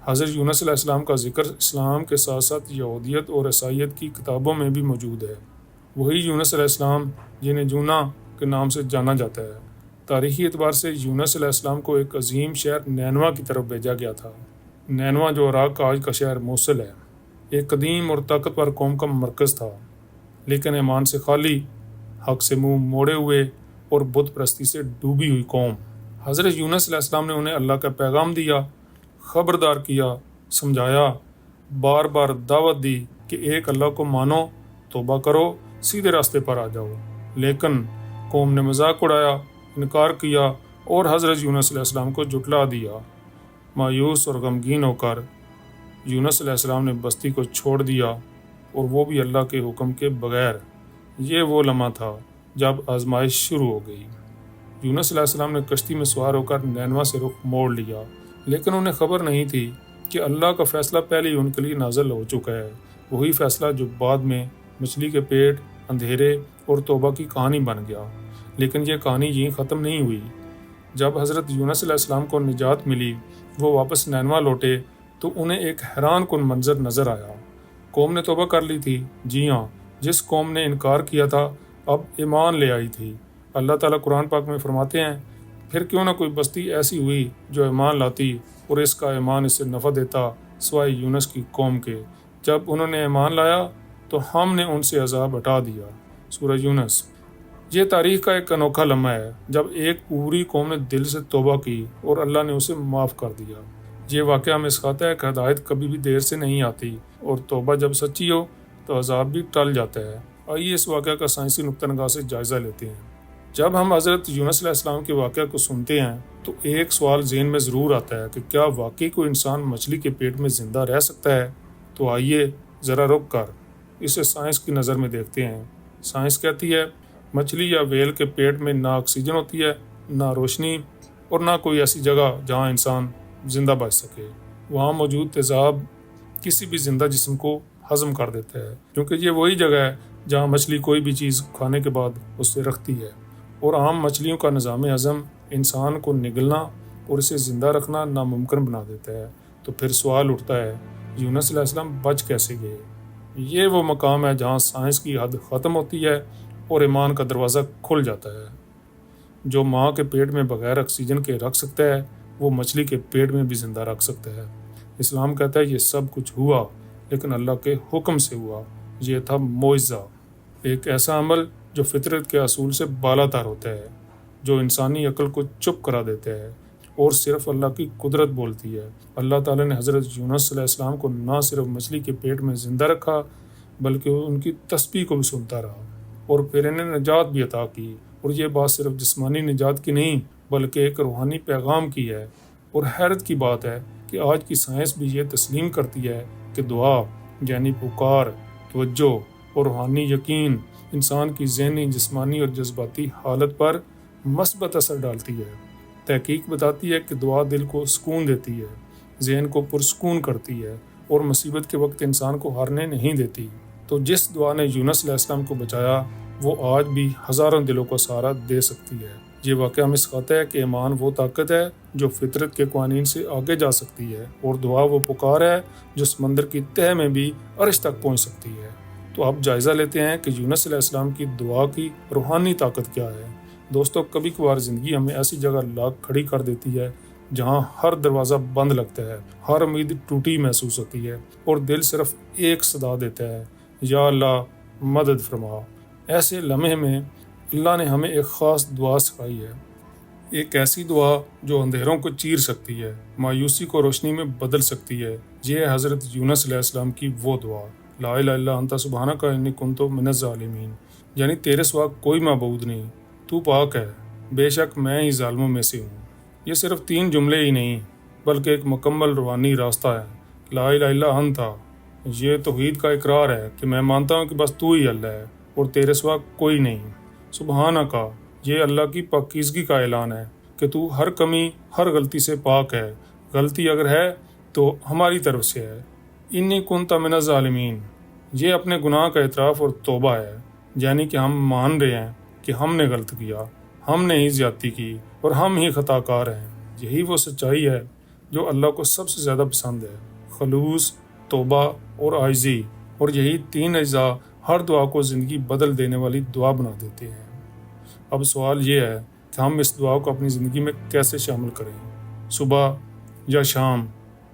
حضرت یونس علیہ السلام کا ذکر اسلام کے ساتھ ساتھ یہودیت اور عیسائیت کی کتابوں میں بھی موجود ہے۔ وہی یونس علیہ السلام جنہیں جونا کے نام سے جانا جاتا ہے۔ تاریخی اعتبار سے یونس علیہ السلام کو ایک عظیم شہر نینوا کی طرف بھیجا گیا تھا۔ نینوا جو عراق کا آج کا شہر موصل ہے، ایک قدیم اور طاقتور قوم کا مرکز تھا، لیکن ایمان سے خالی، حق سے منہ موڑے ہوئے اور بت پرستی سے ڈوبی ہوئی قوم۔ حضرت یونس علیہ السلام نے انہیں اللہ کا پیغام دیا، خبردار کیا، سمجھایا، بار بار دعوت دی کہ ایک اللہ کو مانو، توبہ کرو، سیدھے راستے پر آ جاؤ۔ لیکن قوم نے مذاق اڑایا، انکار کیا اور حضرت یونس علیہ السلام کو جھٹلا دیا۔ مایوس اور غمگین ہو کر یونس علیہ السلام نے بستی کو چھوڑ دیا، اور وہ بھی اللہ کے حکم کے بغیر۔ یہ وہ لمحہ تھا جب آزمائش شروع ہو گئی۔ یونس علیہ السلام نے کشتی میں سوار ہو کر نینوا سے رخ موڑ لیا، لیکن انہیں خبر نہیں تھی کہ اللہ کا فیصلہ پہلے ہی ان کے لیے نازل ہو چکا ہے، وہی فیصلہ جو بعد میں مچھلی کے پیٹ، اندھیرے اور توبہ کی کہانی بن گیا۔ لیکن یہ کہانی یہیں ختم نہیں ہوئی۔ جب حضرت یونس علیہ السلام کو نجات ملی، وہ واپس نینوا لوٹے تو انہیں ایک حیران کن منظر نظر آیا۔ قوم نے توبہ کر لی تھی، جی ہاں، جس قوم نے انکار کیا تھا اب ایمان لے آئی تھی۔ اللہ تعالیٰ قرآن پاک میں فرماتے ہیں، پھر کیوں نہ کوئی بستی ایسی ہوئی جو ایمان لاتی اور اس کا ایمان اسے نفع دیتا سوائے یونس کی قوم کے۔ جب انہوں نے ایمان لایا تو ہم نے ان سے عذاب ہٹا دیا۔ سورہ یونس۔ یہ تاریخ کا ایک انوکھا لمحہ ہے جب ایک پوری قوم نے دل سے توبہ کی اور اللہ نے اسے معاف کر دیا۔ یہ واقعہ ہمیں سکھاتا ہے کہ ہدایت کبھی بھی دیر سے نہیں آتی، اور توبہ جب سچی ہو تو عذاب بھی ٹل جاتا ہے۔ آئیے اس واقعہ کا سائنسی نقطہ نگاہ سے جائزہ لیتے ہیں۔ جب ہم حضرت یونس علیہ السلام کے واقعہ کو سنتے ہیں تو ایک سوال ذہن میں ضرور آتا ہے کہ کیا واقعی کوئی انسان مچھلی کے پیٹ میں زندہ رہ سکتا ہے؟ تو آئیے ذرا رک کر اسے سائنس کی نظر میں دیکھتے ہیں۔ سائنس کہتی ہے مچھلی یا ویل کے پیٹ میں نہ آکسیجن ہوتی ہے، نہ روشنی، اور نہ کوئی ایسی جگہ جہاں انسان زندہ بچ سکے۔ وہاں موجود تیزاب کسی بھی زندہ جسم کو ہضم کر دیتا ہے، کیونکہ یہ وہی جگہ ہے جہاں مچھلی کوئی بھی چیز کھانے کے بعد اسے رکھتی ہے، اور عام مچھلیوں کا نظام ہضم انسان کو نگلنا اور اسے زندہ رکھنا ناممکن بنا دیتا ہے۔ تو پھر سوال اٹھتا ہے، یونس علیہ السلام بچ کیسے گئے؟ یہ وہ مقام ہے جہاں سائنس کی حد ختم ہوتی ہے اور ایمان کا دروازہ کھل جاتا ہے۔ جو ماں کے پیٹ میں بغیر آکسیجن کے رکھ سکتا ہے، وہ مچھلی کے پیٹ میں بھی زندہ رکھ سکتا ہے۔ اسلام کہتا ہے یہ سب کچھ ہوا لیکن اللہ کے حکم سے ہوا۔ یہ تھا معجزہ، ایک ایسا عمل جو فطرت کے اصول سے بالا تر ہوتا ہے، جو انسانی عقل کو چپ کرا دیتا ہے اور صرف اللہ کی قدرت بولتی ہے۔ اللہ تعالیٰ نے حضرت یونس علیہ السلام کو نہ صرف مچھلی کے پیٹ میں زندہ رکھا بلکہ ان کی تسبیح کو بھی سنتا رہا، اور پھر انہیں نجات بھی عطا کی۔ اور یہ بات صرف جسمانی نجات کی نہیں بلکہ ایک روحانی پیغام کی ہے۔ اور حیرت کی بات ہے کہ آج کی سائنس بھی یہ تسلیم کرتی ہے کہ دعا یعنی پکار، توجہ اور روحانی یقین انسان کی ذہنی، جسمانی اور جذباتی حالت پر مثبت اثر ڈالتی ہے۔ تحقیق بتاتی ہے کہ دعا دل کو سکون دیتی ہے، ذہن کو پرسکون کرتی ہے اور مصیبت کے وقت انسان کو ہارنے نہیں دیتی۔ تو جس دعا نے یونس علیہ السلام کو بچایا وہ آج بھی ہزاروں دلوں کو سہارا دے سکتی ہے۔ یہ واقعہ ہمیں سکھاتا ہے کہ ایمان وہ طاقت ہے جو فطرت کے قوانین سے آگے جا سکتی ہے، اور دعا وہ پکار ہے جو سمندر کی تہہ میں بھی عرش تک پہنچ سکتی ہے۔ تو اب جائزہ لیتے ہیں کہ یونس علیہ السلام کی دعا کی روحانی طاقت کیا ہے۔ دوستو، کبھی کبھار زندگی ہمیں ایسی جگہ لا کھڑی کر دیتی ہے جہاں ہر دروازہ بند لگتا ہے، ہر امید ٹوٹی محسوس ہوتی ہے، اور دل صرف ایک صدا دیتا ہے، یا اللہ مدد فرما۔ ایسے لمحے میں اللہ نے ہمیں ایک خاص دعا سکھائی ہے، ایک ایسی دعا جو اندھیروں کو چیر سکتی ہے، مایوسی کو روشنی میں بدل سکتی ہے۔ یہ ہے حضرت یونس علیہ السلام کی وہ دعا، لا الہ الا انت سبحانک انی کنت من الظالمین، یعنی تیرے سوا کوئی معبود نہیں، تو پاک ہے، بے شک میں ہی ظالموں میں سے ہوں۔ یہ صرف 3 جملے ہی نہیں بلکہ ایک مکمل روحانی راستہ ہے۔ لا الہ الا انت، یہ توحید کا اقرار ہے کہ میں مانتا ہوں کہ بس تو ہی اللہ ہے اور تیرے سوا کوئی نہیں۔ سبحانک، یہ اللہ کی پاکیزگی کا اعلان ہے کہ تو ہر کمی، ہر غلطی سے پاک ہے، غلطی اگر ہے تو ہماری طرف سے ہے۔ انی کنت من الظالمین، یہ اپنے گناہ کا اعتراف اور توبہ ہے، یعنی کہ ہم مان رہے ہیں کہ ہم نے غلط کیا، ہم نے ہی زیادتی کی اور ہم ہی خطا کار ہیں۔ یہی وہ سچائی ہے جو اللہ کو سب سے زیادہ پسند ہے: خلوص، توبہ اور عاجزی۔ اور یہی 3 اجزاء ہر دعا کو زندگی بدل دینے والی دعا بنا دیتے ہیں۔ اب سوال یہ ہے کہ ہم اس دعا کو اپنی زندگی میں کیسے شامل کریں؟ صبح یا شام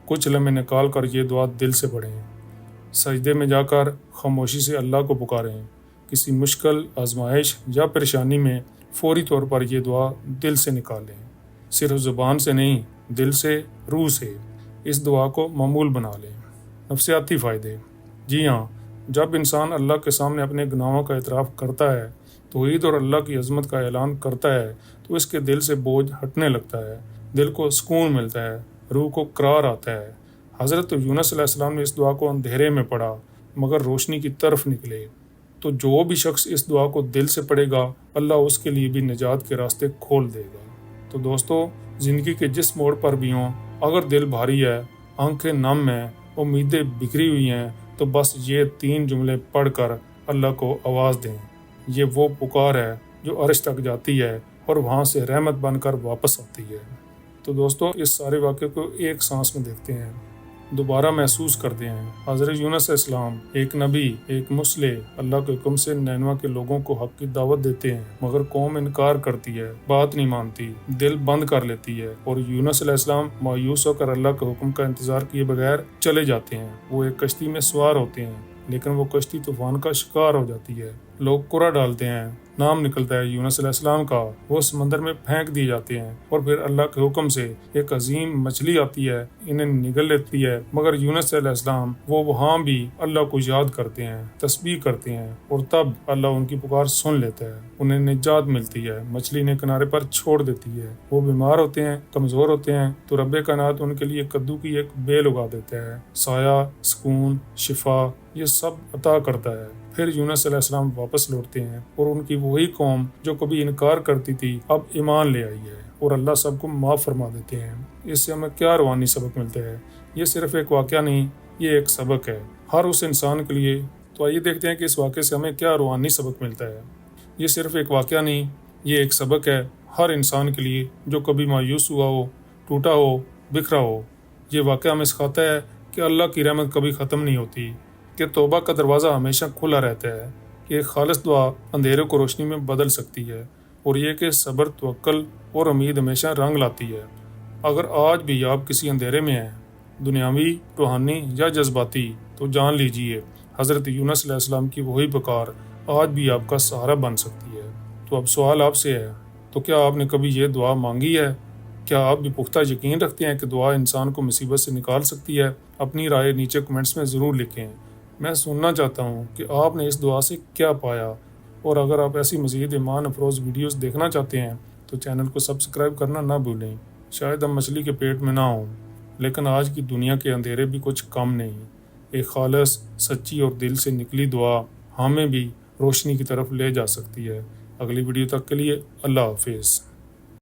کچھ لمحے نکال کر یہ دعا دل سے پڑھیں۔ سجدے میں جا کر خاموشی سے اللہ کو پکاریں۔ کسی مشکل، آزمائش یا پریشانی میں فوری طور پر یہ دعا دل سے نکالیں، صرف زبان سے نہیں، دل سے، روح سے۔ اس دعا کو معمول بنا لیں۔ نفسیاتی فائدے: جی ہاں، جب انسان اللہ کے سامنے اپنے گناہوں کا اعتراف کرتا ہے، توحید اور اللہ کی عظمت کا اعلان کرتا ہے، تو اس کے دل سے بوجھ ہٹنے لگتا ہے، دل کو سکون ملتا ہے، روح کو قرار آتا ہے۔ حضرت یونس علیہ السلام نے اس دعا کو اندھیرے میں پڑھا مگر روشنی کی طرف نکلے۔ تو جو بھی شخص اس دعا کو دل سے پڑھے گا، اللہ اس کے لیے بھی نجات کے راستے کھول دے گا۔ تو دوستو، زندگی کے جس موڑ پر بھی ہوں، اگر دل بھاری ہے، آنکھیں نم ہیں، امیدیں بکھری ہوئی ہیں، تو بس یہ 3 جملے پڑھ کر اللہ کو آواز دیں۔ یہ وہ پکار ہے جو عرش تک جاتی ہے اور وہاں سے رحمت بن کر واپس آتی ہے۔ تو دوستو، اس سارے واقعے کو ایک سانس میں دیکھتے ہیں، دوبارہ محسوس کرتے ہیں۔ حضرت یونس علیہ السلام ایک نبی، ایک مرسل، اللہ کے حکم سے نینوا کے لوگوں کو حق کی دعوت دیتے ہیں، مگر قوم انکار کرتی ہے، بات نہیں مانتی، دل بند کر لیتی ہے، اور یونس علیہ السلام مایوس ہو کر اللہ کے حکم کا انتظار کیے بغیر چلے جاتے ہیں۔ وہ ایک کشتی میں سوار ہوتے ہیں، لیکن وہ کشتی طوفان کا شکار ہو جاتی ہے۔ لوگ کوڑا ڈالتے ہیں، نام نکلتا ہے یونس علیہ السلام کا، وہ سمندر میں پھینک دیے جاتے ہیں، اور پھر اللہ کے حکم سے ایک عظیم مچھلی آتی ہے، انہیں نگل لیتی ہے، مگر یونس علیہ السلام وہ وہاں بھی اللہ کو یاد کرتے ہیں، تسبیح کرتے ہیں، اور تب اللہ ان کی پکار سن لیتا ہے، انہیں نجات ملتی ہے، مچھلی نے کنارے پر چھوڑ دیتی ہے۔ وہ بیمار ہوتے ہیں، کمزور ہوتے ہیں، تو رب کائنات ان کے لیے کدو کی ایک بیل اگا دیتا ہے، سایہ، سکون، شفا، یہ سب عطا کرتا ہے۔ پھر یونس علیہ السلام واپس لوٹتے ہیں، اور ان کی وہی قوم جو کبھی انکار کرتی تھی اب ایمان لے آئی ہے، اور اللہ سب کو معاف فرما دیتے ہیں۔ اس سے ہمیں کیا روحانی سبق ملتا ہے؟ یہ صرف ایک واقعہ نہیں، یہ ایک سبق ہے ہر اس انسان کے لیے۔ تو آئیے دیکھتے ہیں کہ اس واقعے سے ہمیں کیا روحانی سبق ملتا ہے۔ یہ صرف ایک واقعہ نہیں، یہ ایک سبق ہے ہر انسان کے لیے جو کبھی مایوس ہوا ہو، ٹوٹا ہو، بکھرا ہو۔ یہ واقعہ ہمیں سکھاتا ہے کہ اللہ کی رحمت کبھی ختم نہیں ہوتی، کہ توبہ کا دروازہ ہمیشہ کھلا رہتا ہے، کہ ایک خالص دعا اندھیرے کو روشنی میں بدل سکتی ہے، اور یہ کہ صبر، توکل اور امید ہمیشہ رنگ لاتی ہے۔ اگر آج بھی آپ کسی اندھیرے میں ہیں، دنیاوی، روحانی یا جذباتی، تو جان لیجیے حضرت یونس علیہ السلام کی وہی پکار آج بھی آپ کا سہارا بن سکتی ہے۔ تو اب سوال آپ سے ہے، تو کیا آپ نے کبھی یہ دعا مانگی ہے؟ کیا آپ بھی پختہ یقین رکھتے ہیں کہ دعا انسان کو مصیبت سے نکال سکتی ہے؟ اپنی رائے نیچے کمنٹس میں ضرور لکھیں۔ میں سننا چاہتا ہوں کہ آپ نے اس دعا سے کیا پایا، اور اگر آپ ایسی مزید ایمان افروز ویڈیوز دیکھنا چاہتے ہیں تو چینل کو سبسکرائب کرنا نہ بھولیں۔ شاید ہم مچھلی کے پیٹ میں نہ ہوں، لیکن آج کی دنیا کے اندھیرے بھی کچھ کم نہیں۔ ایک خالص، سچی اور دل سے نکلی دعا ہمیں بھی روشنی کی طرف لے جا سکتی ہے۔ اگلی ویڈیو تک کے لیے اللہ حافظ۔